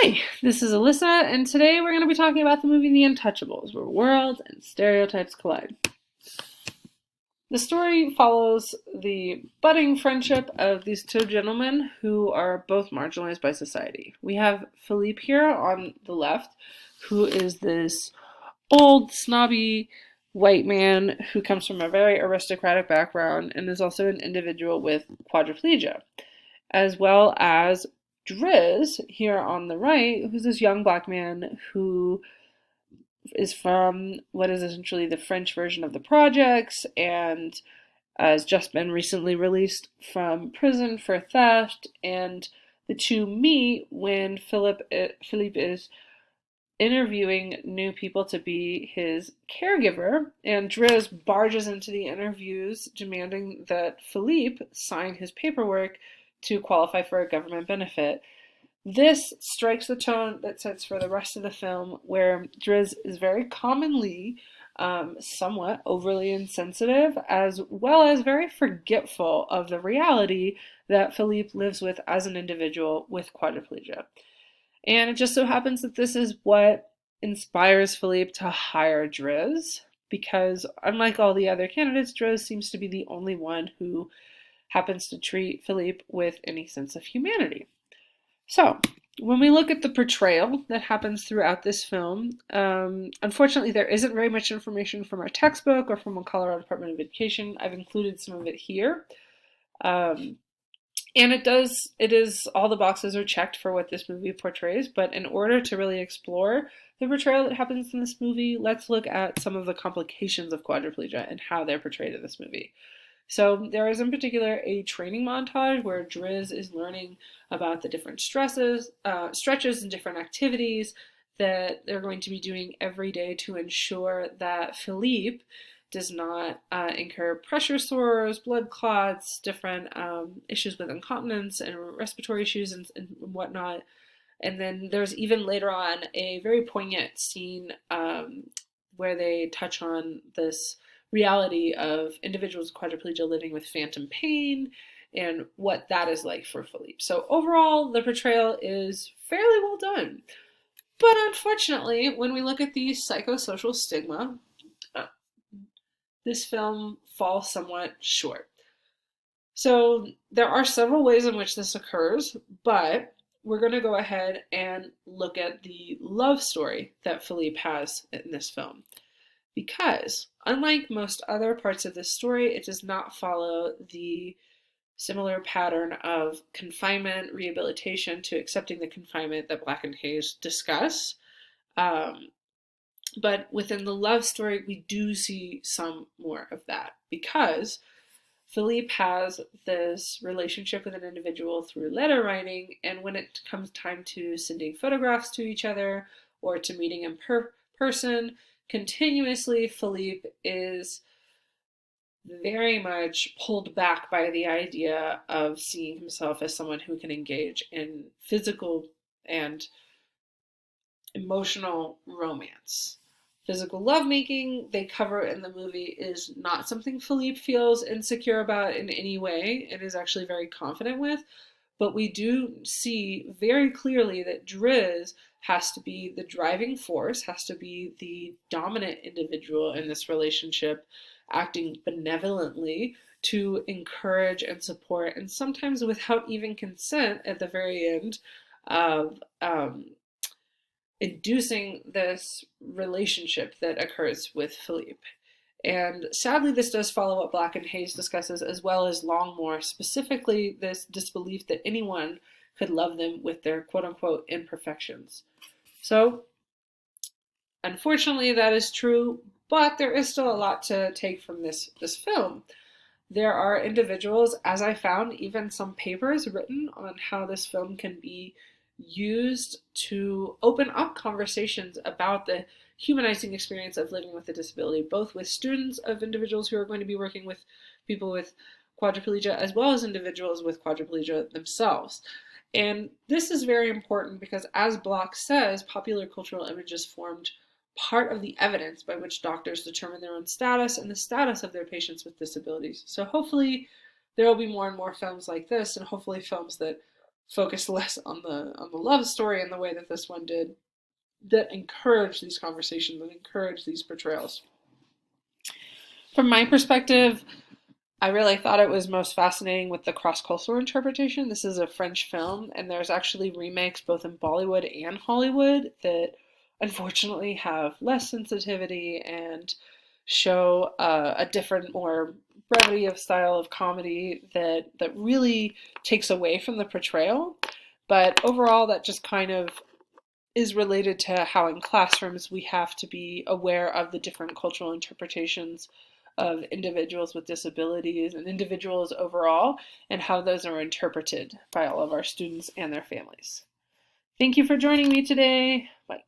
Hi, this is Alyssa, and today we're going to be talking about the movie The Intouchables, where worlds and stereotypes collide. The story follows the budding friendship of these two gentlemen who are both marginalized by society. We have Philippe here on the left, who is this old, snobby white man who comes from a very aristocratic background and is also an individual with quadriplegia, as well as Driz here on the right, who's this young black man who is from what is essentially the French version of the projects and has just been recently released from prison for theft. And the two meet when Philippe is interviewing new people to be his caregiver, and Driz barges into the interviews demanding that Philippe sign his paperwork to qualify for a government benefit. This strikes the tone that sets for the rest of the film, where Driz is very commonly somewhat overly insensitive, as well as very forgetful of the reality that Philippe lives with as an individual with quadriplegia. And it just so happens that this is what inspires Philippe to hire Driz, because unlike all the other candidates, Driz seems to be the only one who happens to treat Philippe with any sense of humanity. So, when we look at the portrayal that happens throughout this film, unfortunately, there isn't very much information from our textbook or from the Colorado Department of Education. I've included some of it here. And it is, all the boxes are checked for what this movie portrays, but in order to really explore the portrayal that happens in this movie, let's look at some of the complications of quadriplegia and how they're portrayed in this movie. So there is in particular a training montage where Driz is learning about the different stretches and different activities that they're going to be doing every day to ensure that Philippe does not incur pressure sores, blood clots, different issues with incontinence and respiratory issues and whatnot. And then there's even later on a very poignant scene where they touch on this reality of individuals with quadriplegia living with phantom pain and what that is like for Philippe. So overall, the portrayal is fairly well done. But unfortunately, when we look at the psychosocial stigma, this film falls somewhat short. So there are several ways in which this occurs, but we're going to go ahead and look at the love story that Philippe has in this film. Because, unlike most other parts of this story, it does not follow the similar pattern of confinement, rehabilitation to accepting the confinement that Black and Hayes discuss. But within the love story, we do see some more of that because Philippe has this relationship with an individual through letter writing, and when it comes time to sending photographs to each other or to meeting in person, continuously Philippe is very much pulled back by the idea of seeing himself as someone who can engage in physical and emotional romance. Physical lovemaking, they cover in the movie, is not something Philippe feels insecure about in any way. It is actually very confident with. But we do see very clearly that Driz has to be the driving force, has to be the dominant individual in this relationship, acting benevolently to encourage and support, and sometimes without even consent at the very end of inducing this relationship that occurs with Philippe. And sadly, this does follow what Black and Hayes discusses, as well as Longmore, specifically this disbelief that anyone could love them with their quote-unquote imperfections. So, unfortunately, that is true, but there is still a lot to take from this film. There are individuals, as I found, even some papers written on how this film can be used to open up conversations about the humanizing experience of living with a disability, both with students of individuals who are going to be working with people with quadriplegia, as well as individuals with quadriplegia themselves. And this is very important because, as Block says, popular cultural images formed part of the evidence by which doctors determine their own status and the status of their patients with disabilities. So hopefully there will be more and more films like this, and hopefully films that focused less on the love story in the way that this one did, that encouraged these conversations and encouraged these portrayals. From my perspective, I really thought it was most fascinating with the cross-cultural interpretation. This is a French film, and there's actually remakes both in Bollywood and Hollywood that unfortunately have less sensitivity and show a different, more brevity of style of comedy that really takes away from the portrayal. But overall, that just kind of is related to how in classrooms we have to be aware of the different cultural interpretations of individuals with disabilities and individuals overall, and how those are interpreted by all of our students and their families. Thank you for joining me today. Bye.